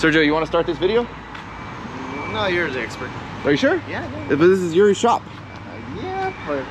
Sergio, you want to start this video? No, you're the expert. Are you sure? Yeah. But this is your shop. Yeah, but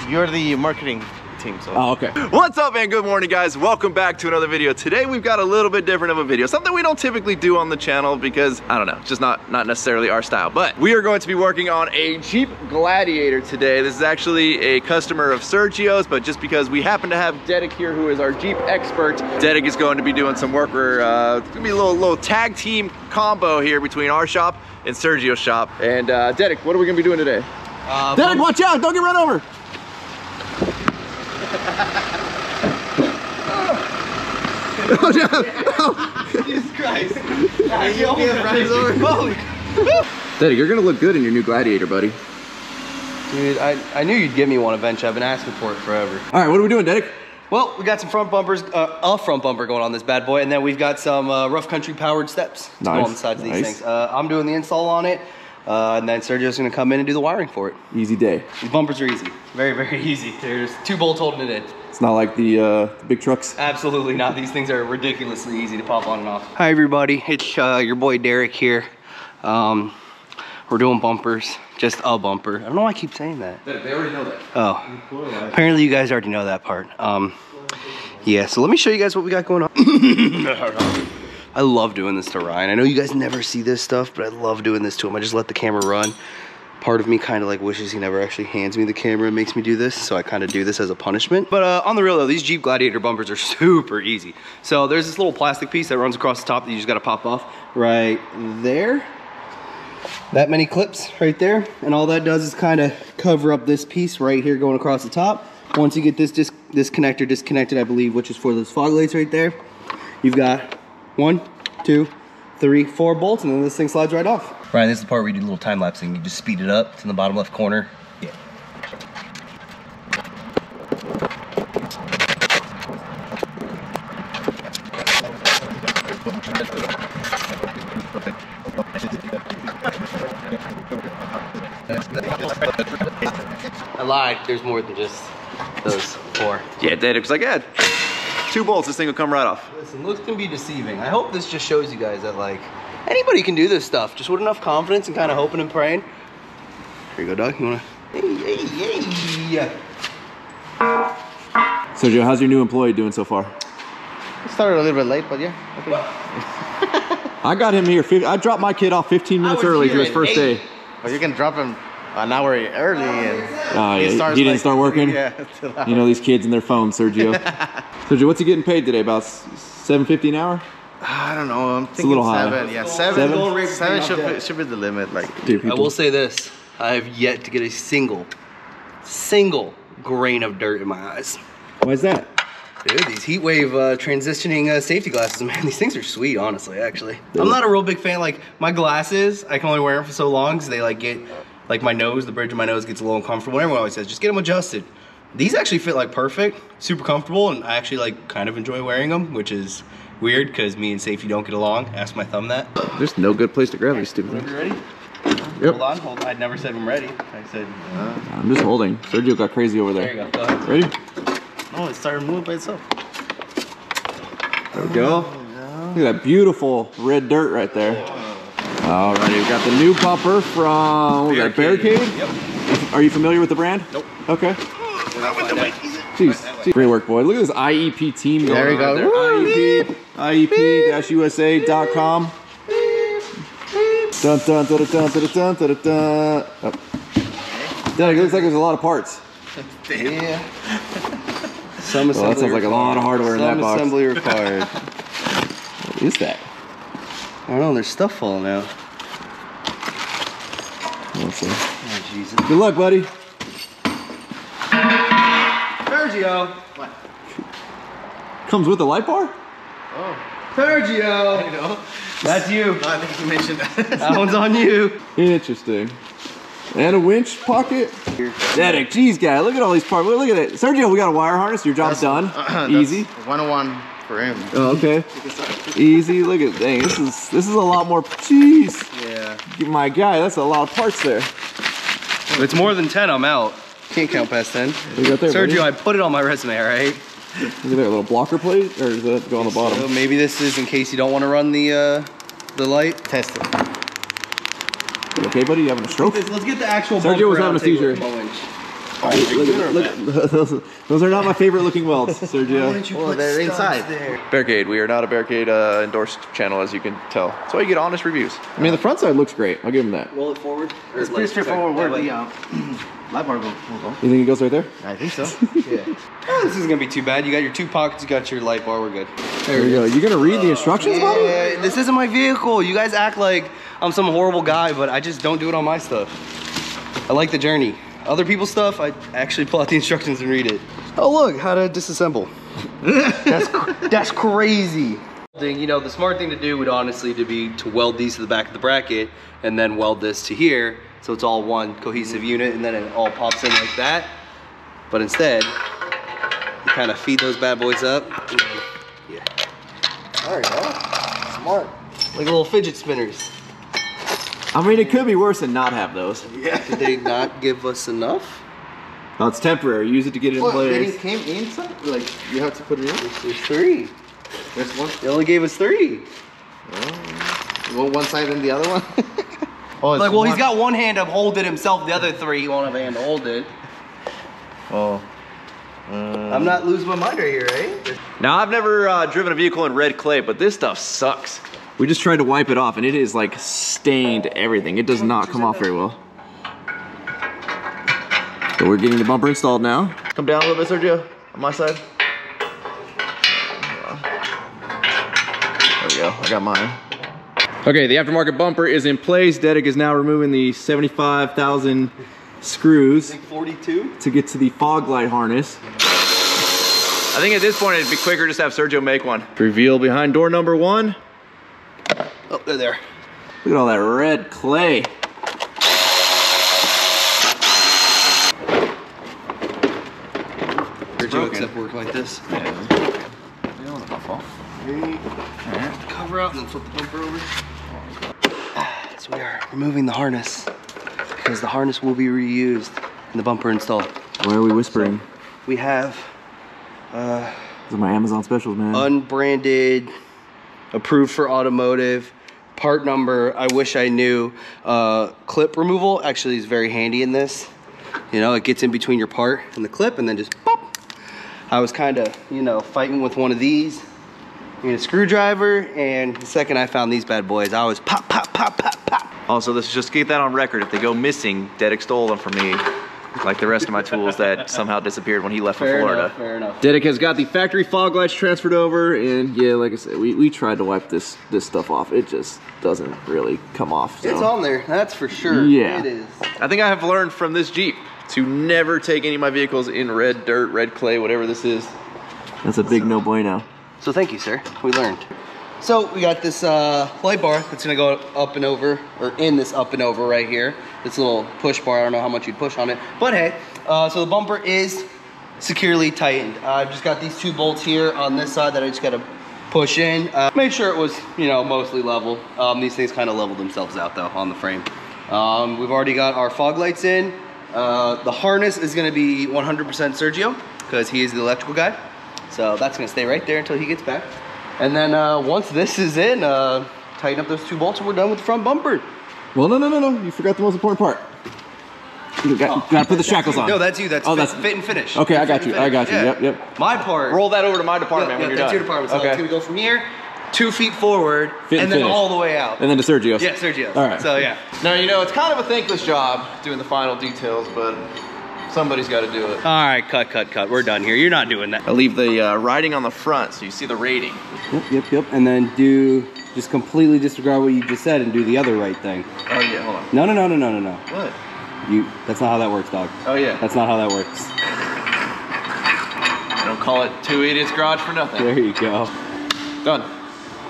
you're the marketing team, so. Oh, okay. What's up, man? Good morning, guys. Welcome back to another video. Today we've got a little bit different of a video, something we don't typically do on the channel because I don't know, it's just not necessarily our style. But we are going to be working on a Jeep Gladiator today. This is actually a customer of Sergio's, but just because we happen to have Dedic here, who is our Jeep expert, Dedic is going to be doing some work. We're it's gonna be a little tag team combo here between our shop and Sergio's shop. And Dedic, what are we gonna be doing today? Dedic, watch out! Don't get run over. Oh, no. Oh. Jesus Christ. Dedic, you're gonna look good in your new Gladiator, buddy. Dude, I knew you'd give me one eventually. I've been asking for it forever. All right, what are we doing, Dedic? Well, we got some front bumpers, a front bumper going on this bad boy, and then we've got some rough country powered steps to go on the sides of these things. I'm doing the install on it, and then Sergio's gonna come in and do the wiring for it. Easy day. These bumpers are easy. Very, very easy. There's 2 bolts holding it in. It's not like the big trucks. Absolutely not. These things are ridiculously easy to pop on and off. Hi everybody, it's your boy Derek here. We're doing bumpers, just a bumper. I don't know why I keep saying that. They already know that. Oh, apparently you guys already know that part. Yeah, so let me show you guys what we got going on. I love doing this to Ryan. I know you guys never see this stuff, but I love doing this to him. I just let the camera run. Part of me kind of like wishes he never actually hands me the camera and makes me do this, so I kind of do this as a punishment. But on the real though, these Jeep Gladiator bumpers are super easy. So there's this little plastic piece that runs across the top that you just gotta pop off right there. That many clips right there, and all that does is kind of cover up this piece right here going across the top. Once you get this connector disconnected, I believe, which is for those fog lights right there, you've got 1, 2, 3, 4 bolts, and then this thing slides right off. Ryan, this is the part where you do a little time lapse thing. You just speed it up. It's in the bottom left corner. Yeah. I lied. There's more than just those 4. Yeah, Dedic's like, yeah, 2 bolts, this thing will come right off. Listen, looks can be deceiving. I hope this just shows you guys that, like, anybody can do this stuff, just with enough confidence and kind of hoping and praying. Here you go, Doug. You wanna? Hey. Sergio, how's your new employee doing so far? It started a little bit late, but yeah. Okay. I got him here. I dropped my kid off 15 minutes early for his first day. But you can drop him an hour early and he didn't start working? Yeah. You know these kids and their phones, Sergio. Sergio, what's he getting paid today? About $7.50 an hour? I don't know. I'm thinking a little 7. high. Yeah, 7? 7 should be the limit. Like, I will say this: I have yet to get a single grain of dirt in my eyes. Why is that? Dude, these heat wave transitioning safety glasses, man, these things are sweet, honestly, actually. I'm not a real big fan. Like, my glasses, I can only wear them for so long because they like get, like my nose, the bridge of my nose gets a little uncomfortable. Everyone always says, just get them adjusted. These actually fit like perfect, super comfortable, and I actually like kind of enjoy wearing them, which is weird because me and Safety don't get along. Ask my thumb that. There's no good place to grab these stupid things. You ready? Yep. Hold on. I never said I'm ready. I said... I'm just holding. Sergio got crazy over there. There you go. Go ahead. Ready? oh, it started moving by itself. There we go. Look at that beautiful red dirt right there. Alrighty, we got the new bumper from, what was that, Barricade? Yep. Are you familiar with the brand? Nope. Okay. Jeez. Great work, boy. Look at this IEP team going There we go. Right IEP-USA.com. Dun dun dun dun dun dun dun dun. Oh. Dang, it looks like there's a lot of parts. Yeah. Some Well, that sounds like a lot of hardware in that box. Some assembly required. What is that? I don't know, there's stuff falling out. Let's see. Oh, Jesus. Good luck, buddy. Sergio! What? Comes with a light bar? Oh. Sergio! You know? That's you. No, I think you mentioned that. That one's on you. Interesting. And a winch pocket. Dedic, geez, guy, look at all these parts. Look at it. Sergio, we got a wire harness. Your job's done. Easy. 101 for him. Oh, okay. Easy. Look at, dang, this is a lot more. Jeez. Yeah. My guy, that's a lot of parts there. If it's more than 10, I'm out. Can't count past 10. There, Sergio, buddy. I put it on my resume, all right? Look at there, a little blocker plate, or does that go on the bottom? So maybe this is in case you don't want to run the the light. Test it. You okay, buddy? You having a stroke? Let's get the actual Sergio was bumper having out a and take seizure. Look, those are not my favorite looking welds, Sergio. Well, they're inside. Barricade. We are not a Barricade endorsed channel, as you can tell. That's why you get honest reviews. I mean, the front side looks great. I'll give him that. Roll it forward. It's pretty straightforward where the light bar will go. You think it goes right there? I think so. Yeah. Oh, this isn't gonna be too bad. You got your 2 pockets, you got your light bar, we're good. There we go. You gonna read the instructions, buddy? Yeah, this isn't my vehicle. You guys act like I'm some horrible guy, but I just don't do it on my stuff. I like the journey. Other people's stuff, I actually pull out the instructions and read it. Oh look, how to disassemble. That's crazy. You know, the smart thing to do would honestly be to weld these to the back of the bracket and then weld this to here, so it's all one cohesive unit, and then it all pops in like that. But instead, you kind of feed those bad boys up. Yeah. There you go. Smart. Like little fidget spinners. I mean, it could be worse than not have those. Yeah. Did they not give us enough? No, it's temporary. Use it to get it in What, place. they came inside? Like, you have to put it in? There's 3. There's one? They only gave us 3. Well, one side and the other one? Oh, it's Like, well, one. he's got one hand to hold it himself. The other 3, he won't have a hand to hold it. Oh. I'm not losing my mind right here, right? Now, I've never driven a vehicle in red clay, but this stuff sucks. We just tried to wipe it off, and it is like stained everything. It does not come off very well. So we're getting the bumper installed now. Come down a little bit, Sergio, on my side. There we go, I got mine. Okay, the aftermarket bumper is in place. Dedic is now removing the 75,000 screws 42. to get to the fog light harness. I think at this point it'd be quicker just to have Sergio make one. Reveal behind door number 1. Oh, they're there. Look at all that red clay. Your jokes that work like this. Yeah. Cover out and then flip the bumper over. So we are removing the harness because the harness will be reused in the bumper install. Why are we whispering? We have These are my Amazon specials, man. unbranded, approved for automotive, part number, I wish I knew. Clip removal actually is very handy in this. You know, it gets in between your part and the clip and then just pop. I was kind of, you know, fighting with one of these. I need a screwdriver, and the second I found these bad boys, I was pop, pop, pop, pop, pop. Also, let's just get that on record. If they go missing, Dedic stole them from me. Like the rest of my tools that somehow disappeared when he left for Florida. Fair enough. Dedic has got the factory fog lights transferred over, and yeah, like I said, we tried to wipe this stuff off. It just doesn't really come off. So. It's on there, that's for sure. Yeah. It is. I think I have learned from this Jeep to never take any of my vehicles in red dirt, red clay, whatever this is. That's a big no bueno. So thank you, sir. We learned. So we got this light bar that's gonna go up and over, or in this up and over right here. This little push bar, I don't know how much you'd push on it. But hey, so the bumper is securely tightened. I've just got these 2 bolts here on this side that I just gotta push in. Made sure it was, you know, mostly level. These things kind of leveled themselves out though on the frame. We've already got our fog lights in. The harness is gonna be 100% Sergio, because he is the electrical guy. So that's gonna stay right there until he gets back. And then once this is in, tighten up those 2 bolts and we're done with the front bumper. Well, no. You forgot the most important part. You gotta put the shackles on. No, that's you. That's fit and finish. Okay, I got you. Yeah. Yep. My part. Roll that over to my department when you're that's done. your department. So Okay. it's gonna go from here, 2 feet forward, Fit and then finish. all the way out. And then to Sergio's. Yeah, Sergio's. All right. So yeah. Now, you know, it's kind of a thankless job doing the final details, but somebody's got to do it. All right, cut. We're done here. You're not doing that. I leave the writing on the front so you see the rating. Yep. And then just completely disregard what you just said and do the other right thing. Oh, yeah, hold on. No. What? That's not how that works, dog. Oh, yeah. That's not how that works. I don't call it 2 Idiots Garage for nothing. There you go. Done.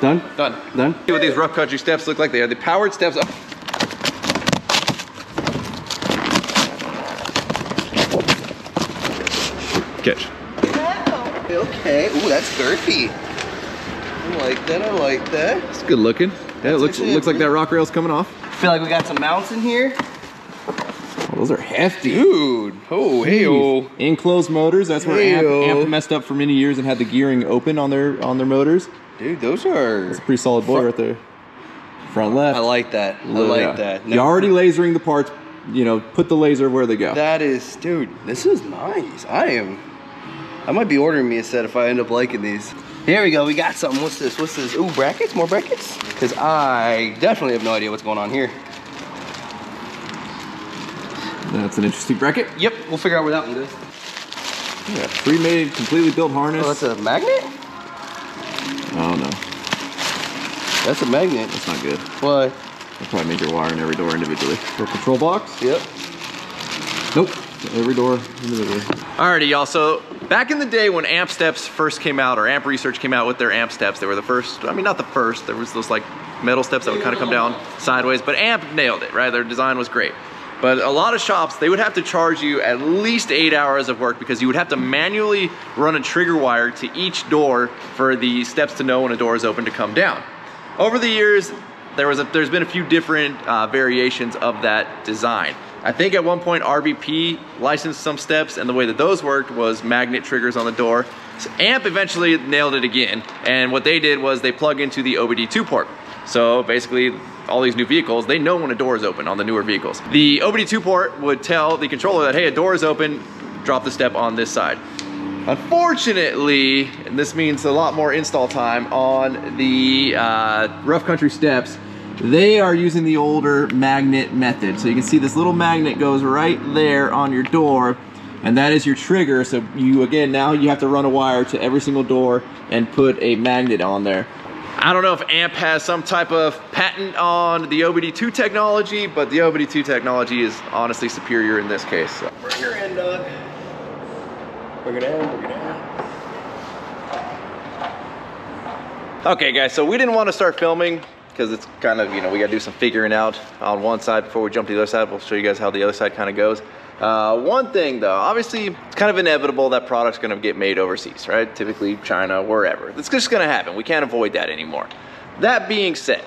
Done? See what these rough country steps look like. They are the powered steps. Catch. Okay. Ooh, that's girthy. I like that. It's good looking. Yeah, it looks like that rock rail's coming off. Feel like we got some mounts in here. Oh, those are hefty. Dude. Oh, hey-o. Enclosed motors. That's where Amp messed up for many years and had the gearing open on their motors. Dude, those are... That's a pretty solid boy right there. front left. I like that. I like that. You're already lasering the parts. You know, put the laser where they go. That is, dude, this is nice. I might be ordering me a set if I end up liking these. Here we go, we got something. What's this? What's this? Ooh, brackets? More brackets? Because I definitely have no idea what's going on here. That's an interesting bracket. Yep, we'll figure out where that one goes. Yeah, pre-made, completely built harness. Oh, that's a magnet? Oh no. That's a magnet. That's not good. Why? I'll probably make your wire in every door individually. For a control box? Yep. Nope. Every door individually. Alrighty, y'all. So back in the day when amp steps first came out, or amp research came out with their amp steps, they were the first. I mean, not the first. There was those like metal steps that would kind of come down sideways, but amp nailed it, right? Their design was great. But a lot of shops, they would have to charge you at least 8 hours of work because you would have to manually run a trigger wire to each door for the steps to know when a door is open to come down. Over the years, there's been a few different variations of that design. I think at one point RBP licensed some steps, and the way that those worked was magnet triggers on the door. So Amp eventually nailed it again, and what they did was they plug into the OBD2 port. So basically, all these new vehicles, they know when a door is open on the newer vehicles. The OBD2 port would tell the controller that, hey, a door is open, drop the step on this side. Unfortunately, and this means a lot more install time on the rough country steps, they are using the older magnet method. So you can see this little magnet goes right there on your door, and that is your trigger. So you, again, now you have to run a wire to every single door and put a magnet on there. I don't know if AMP has some type of patent on the OBD2 technology, but the OBD2 technology is honestly superior in this case. So. Bring her in, Doug. Bring it in, bring it in. Okay guys, so we didn't want to start filming because it's kind of, you know, we got to do some figuring out on one side before we jump to the other side. We'll show you guys how the other side kind of goes. One thing though, obviously it's kind of inevitable that product's going to get made overseas, right? Typically China, wherever. It's just going to happen. We can't avoid that anymore. That being said,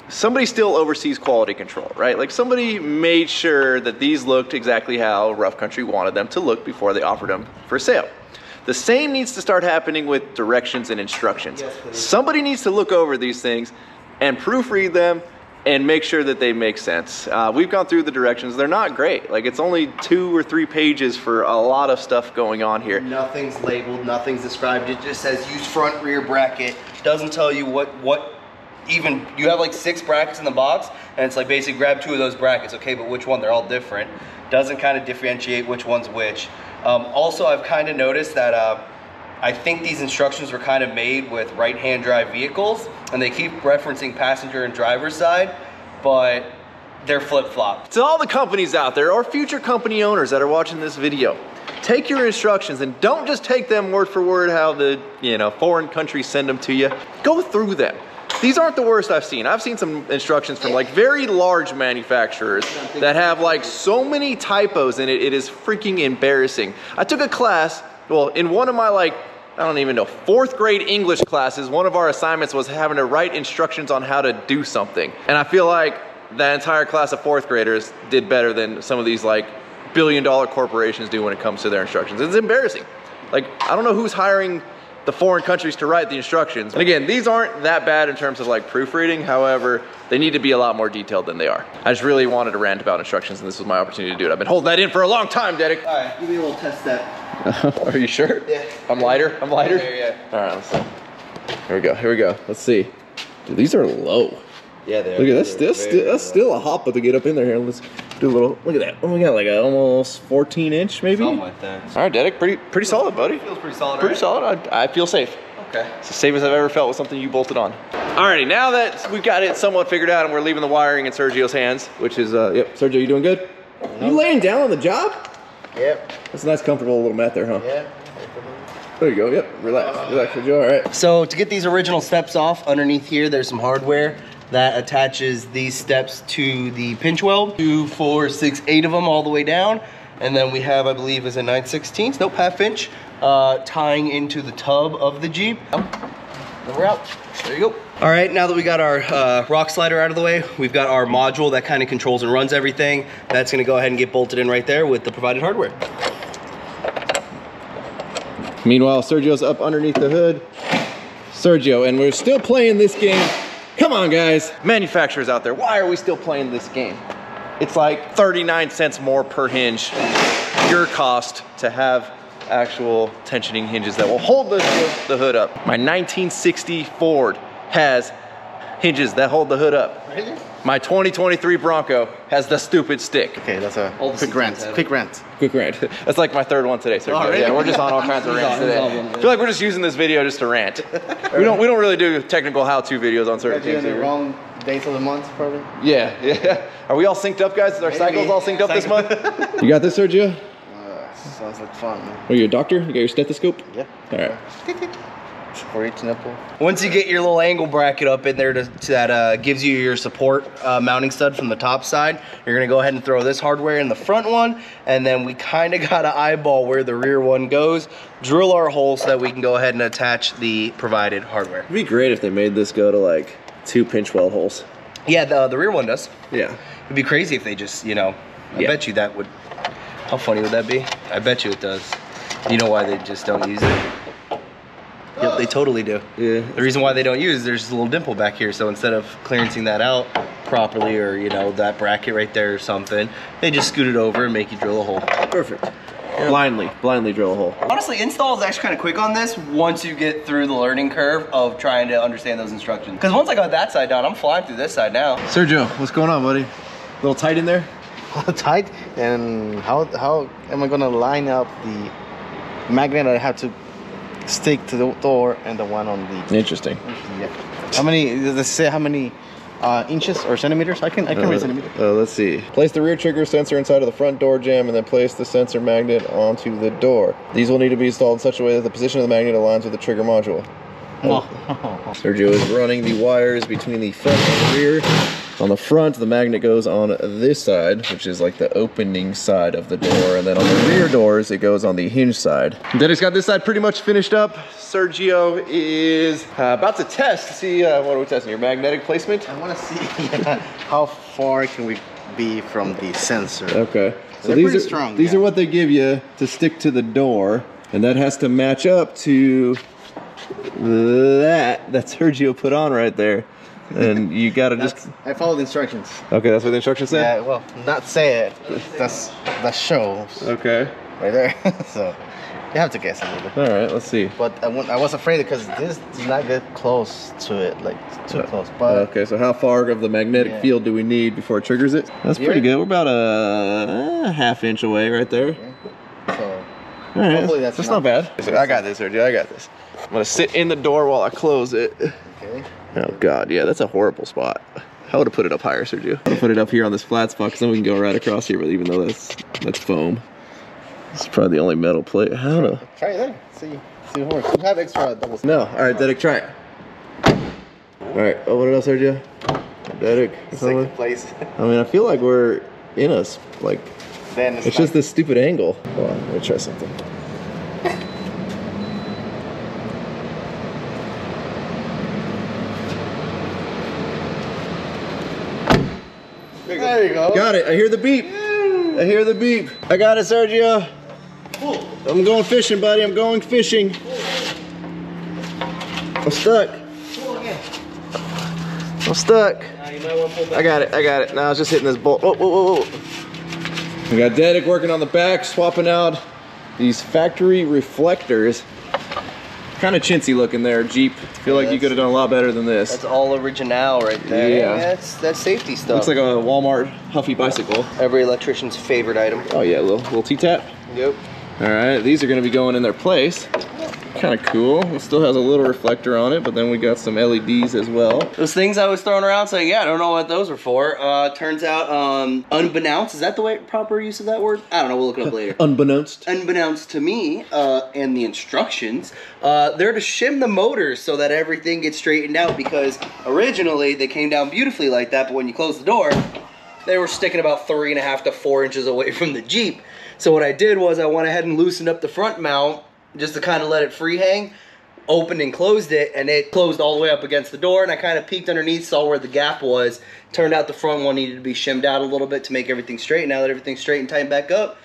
somebody still oversees quality control, right? Like somebody made sure that these looked exactly how Rough Country wanted them to look before they offered them for sale. The same needs to start happening with directions and instructions. Yes, somebody needs to look over these things and proofread them and make sure that they make sense. We've gone through the directions. They're not great. Like it's only 2 or 3 pages for a lot of stuff going on here. Nothing's labeled, nothing's described. It just says use front rear bracket. Doesn't tell you what even, you have like 6 brackets in the box, and it's like basically grab 2 of those brackets. Okay, but which one? They're all different. Doesn't kind of differentiate which one's which. Also, I've kind of noticed that I think these instructions were kind of made with right-hand drive vehicles, and they keep referencing passenger and driver's side, but they're flip-flopped. To all the companies out there, or future company owners that are watching this video, take your instructions and don't just take them word for word how the, you know, foreign countries send them to you. Go through them. These aren't the worst I've seen. I've seen some instructions from like very large manufacturers that have like so many typos in it, it is freaking embarrassing. I took a class, well, in one of my like, I don't even know, 4th grade English classes, one of our assignments was having to write instructions on how to do something. And I feel like that entire class of 4th graders did better than some of these like billion-dollar corporations do when it comes to their instructions. It's embarrassing. Like, I don't know who's hiring the foreign countries to write the instructions. And again, these aren't that bad in terms of like proofreading. However, they need to be a lot more detailed than they are. I just really wanted to rant about instructions, and this was my opportunity to do it. I've been holding that in for a long time, Derek. All right, give me a little test step. Are you sure? Yeah. I'm lighter? I'm lighter? Yeah. All right, let's see. Here we go, here we go. Let's see. Dude, these are low. Yeah, they are. Look at that, that's still a hop to get up in there. Here, let's do a little, look at that. Oh, we got like a almost 14-inch maybe? Something like that. All right, Derek, pretty solid, buddy. Feels pretty solid, Pretty right? solid, I feel safe. Okay. It's the safest I've ever felt with something you bolted on. Alrighty, now that we've got it somewhat figured out and we're leaving the wiring in Sergio's hands, which is, yep, Sergio, you doing good? You laying down on the job? Yep. That's a nice comfortable little mat there, huh? Yeah. There you go, yep, relax, Sergio, all right. So to get these original steps off, underneath here there's some hardware that attaches these steps to the pinch weld. 2, 4, 6, 8 of them all the way down. And then we have, I believe, is a 9/16, nope, 1/2 inch, tying into the tub of the Jeep. And we're out. There you go. All right, now that we got our rock slider out of the way, we've got our module that kind of controls and runs everything. That's gonna go ahead and get bolted in right there with the provided hardware. Meanwhile, Sergio's up underneath the hood. Sergio, and we're still playing this game Come on, guys. Manufacturers out there, why are we still playing this game? It's like 39 cents more per hinge, your cost to have actual tensioning hinges that will hold the hood up. My 1960 Ford has hinges that hold the hood up. Really? My 2023 Bronco has the stupid stick. Okay, that's a quick rant. Quick rant. That's like my third one today, sir. Oh, really? Yeah, we're just on all kinds of rants today. I feel like we're just using this video just to rant. We don't really do technical how-to videos on certain things. The wrong days of the month, probably. Yeah. Are we all synced up, guys? Is our cycles all synced up this month? You got this, Sergio? Sounds like fun, man. Are you a doctor? You got your stethoscope? Yeah. All right. For each nipple. Once you get your little angle bracket up in there that gives you your support mounting stud from the top side, you're gonna go ahead and throw this hardware in the front one, and then we kind of gotta eyeball where the rear one goes, drill our hole so that we can go ahead and attach the provided hardware. It'd be great if they made this go to like 2 pinch weld holes. Yeah, the rear one does. Yeah. It'd be crazy if they just, you know, I bet you that would, how funny would that be? I bet you it does. You know why they just don't use it? Yep, they totally do. Yeah. The reason why they don't use, there's a little dimple back here, so instead of clearancing that out properly, or you know, that bracket right there or something, they just scoot it over and make you drill a hole. Perfect. Yeah. Blindly drill a hole. Honestly, install is actually kind of quick on this once you get through the learning curve of trying to understand those instructions. Because once I got that side down, I'm flying through this side now. Sergio, what's going on, buddy? A little tight in there? Tight? And how am I gonna line up the magnet I have to stick to the door and the one on the... Interesting. Yeah. How many, does it say how many inches or centimeters? I can read centimeters. Let's see. Place the rear trigger sensor inside of the front door jamb and then place the sensor magnet onto the door. These will need to be installed in such a way that the position of the magnet aligns with the trigger module. Sergio is running the wires between the front and the rear. On the front, the magnet goes on this side, which is like the opening side of the door, and then on the rear doors, it goes on the hinge side. Dennis got this side pretty much finished up. Sergio is about to test to see, what are we testing, your magnetic placement? I want to see how far can we be from the sensor. Okay. So they're pretty strong. These are what they give you to stick to the door, and that has to match up to that Sergio put on right there. And you gotta just... I followed the instructions. Okay, that's what the instructions say? Yeah, well, not say it. That shows. Okay. Right there. So, you have to guess a little bit. All right, let's see. But I was afraid because this does not get close to it, like too close. But okay, so how far of the magnetic field do we need before it triggers it? That's pretty good. We're about a ½ inch away right there. Okay. So, all right, hopefully that's not bad. I got this, Sergio, I got this. I'm gonna sit in the door while I close it. Okay. Oh God, yeah, that's a horrible spot. I would have put it up higher, Sergio. I'll put it up here on this flat spot because then we can go right across here, but even though that's foam. It's probably the only metal plate. I don't know. Try it there. See if it works. You have extra doubles. No. All right, Dedek, try it. All right, open it up, Sergio. Dedek. Second place. I mean, I feel like we're in a, like, Then it's just this stupid angle. Hold on, let me try something. There you go. Got it. I hear the beep. I hear the beep. I got it, Sergio. I'm going fishing, buddy. I'm going fishing. I'm stuck. I'm stuck. I got it. I got it. Now I was just hitting this bolt. Whoa, whoa, whoa, whoa. We got Dedek working on the back, swapping out these factory reflectors. Kind of chintzy looking there, Jeep. Feel like you could have done a lot better than this. That's all original right there. Yeah. That's safety stuff. Looks like a Walmart Huffy bicycle. Every electrician's favorite item. Oh yeah, little T-tap. Yep. All right, these are gonna be going in their place. Kind of cool. It still has a little reflector on it, but then we got some LEDs as well. Those things I was throwing around saying, yeah, I don't know what those were for. Turns out, unbeknownst, is that the proper use of that word? I don't know, we'll look it up later. Unbeknownst. Unbeknownst to me, and the instructions, they're to shim the motors so that everything gets straightened out, because originally they came down beautifully like that, but when you close the door, they were sticking about 3.5 to 4 inches away from the Jeep. So what I did was I went ahead and loosened up the front mount just to kind of let it free hang, opened and closed it, and it closed all the way up against the door, and I kind of peeked underneath, saw where the gap was. Turned out the front one needed to be shimmed out a little bit to make everything straight. Now that everything's straight and tightened back up,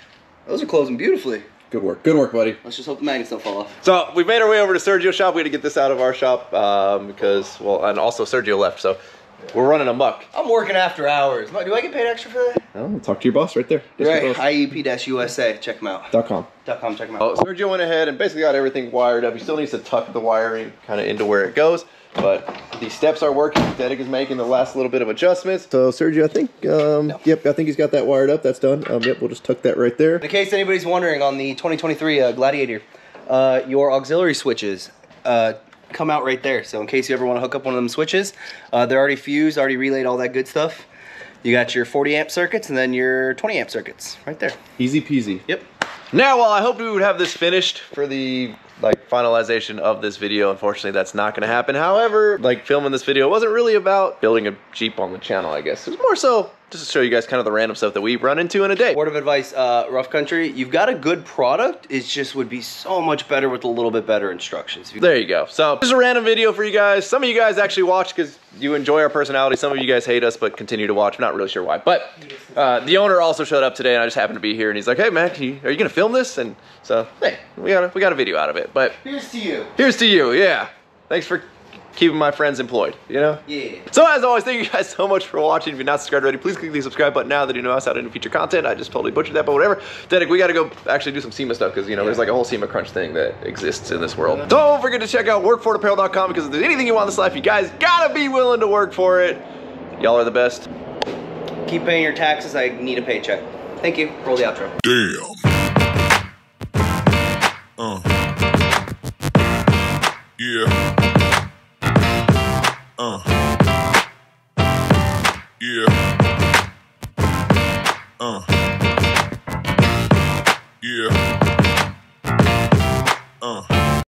those are closing beautifully. Good work, buddy. Let's just hope the magnets don't fall off. So we made our way over to Sergio's shop. We had to get this out of our shop because, well, and also Sergio left, so we're running amok. I'm working after hours. Do I get paid extra for that? Oh, talk to your boss right there. Right, IEP-USA. Check them out. .com. Check them out. Oh, Sergio went ahead and basically got everything wired up. He still needs to tuck the wiring kind of into where it goes, but the steps are working. Derek is making the last little bit of adjustments. So Sergio, I think, yep, I think he's got that wired up. That's done. Yep, we'll just tuck that right there. In case anybody's wondering, on the 2023 Gladiator, your auxiliary switches come out right there. So in case you ever want to hook up one of them switches, they're already fused, already relayed, all that good stuff. You got your 40 amp circuits and then your 20 amp circuits right there. Easy peasy. Yep. Now, while I hoped we would have this finished for the finalization of this video, unfortunately that's not gonna happen. However, filming this video wasn't really about building a Jeep on the channel, I guess. It was more so just to show you guys kind of the random stuff that we run into in a day. Word of advice, rough country, you've got a good product, it just would be so much better with a little bit better instructions. There you go. So just a random video for you guys. Some of you guys actually watch because you enjoy our personality. Some of you guys hate us but continue to watch. I'm not really sure why. But the owner also showed up today and I just happened to be here and he's like, hey man, are you gonna film this? And so, hey, we got a video out of it. But here's to you. Here's to you, yeah. Thanks for keeping my friends employed, you know? Yeah. So as always, thank you guys so much for watching. If you're not subscribed already, please click the subscribe button now that you know us how to feature content. I just totally butchered that, but whatever. Derek, we gotta go actually do some SEMA stuff because, you know, there's like a whole SEMA crunch thing that exists in this world. Don't forget to check out workforapparel.com because if there's anything you want in this life, you guys gotta be willing to work for it. Y'all are the best. Keep paying your taxes. I need a paycheck. Thank you. Roll the outro. Damn.